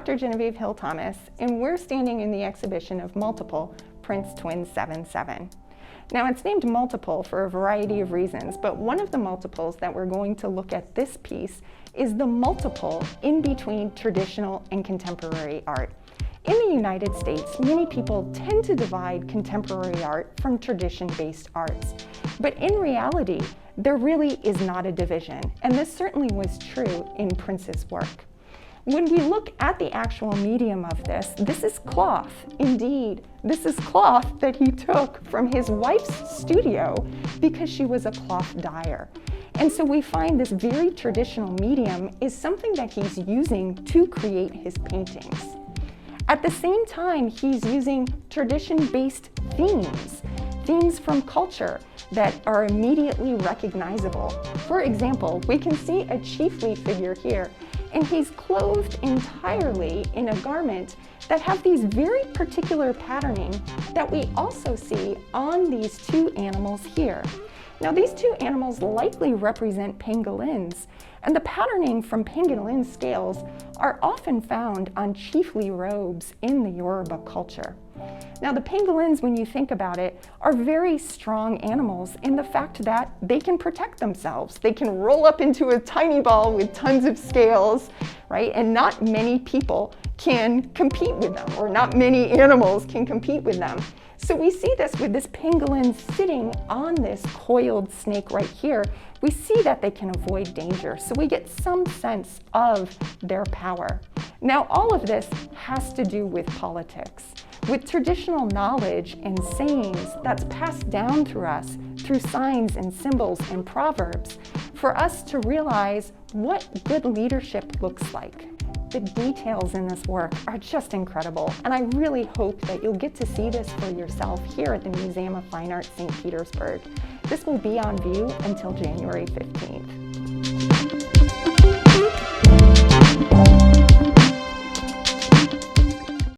Dr. Genevieve Hill-Thomas, and we're standing in the exhibition of Multiple, Prince Twin 7-7. Now, it's named Multiple for a variety of reasons, but one of the multiples that we're going to look at this piece is the multiple in between traditional and contemporary art. In the United States, many people tend to divide contemporary art from tradition-based arts, but in reality, there really is not a division, and this certainly was true in Prince's work. When we look at the actual medium of this is cloth. Indeed, this is cloth that he took from his wife's studio because she was a cloth dyer. And so we find this very traditional medium is something that he's using to create his paintings. At the same time, he's using tradition-based themes from culture that are immediately recognizable. For example, we can see a chiefly figure here, and he's clothed entirely in a garment that have these very particular patterning that we also see on these two animals here. Now, these two animals likely represent pangolins, and the patterning from pangolin scales are often found on chiefly robes in the Yoruba culture. Now, the pangolins, when you think about it, are very strong animals in the fact that they can protect themselves. They can roll up into a tiny ball with tons of scales, right? And not many people can compete with them, or not many animals can compete with them. So we see this with this pangolin sitting on this coiled snake right here. We see that they can avoid danger, so we get some sense of their power. Now, all of this has to do with politics, with traditional knowledge and sayings that's passed down through us through signs and symbols and proverbs for us to realize what good leadership looks like. The details in this work are just incredible, and I really hope that you'll get to see this for yourself here at the Museum of Fine Arts, St. Petersburg. This will be on view until January 15th.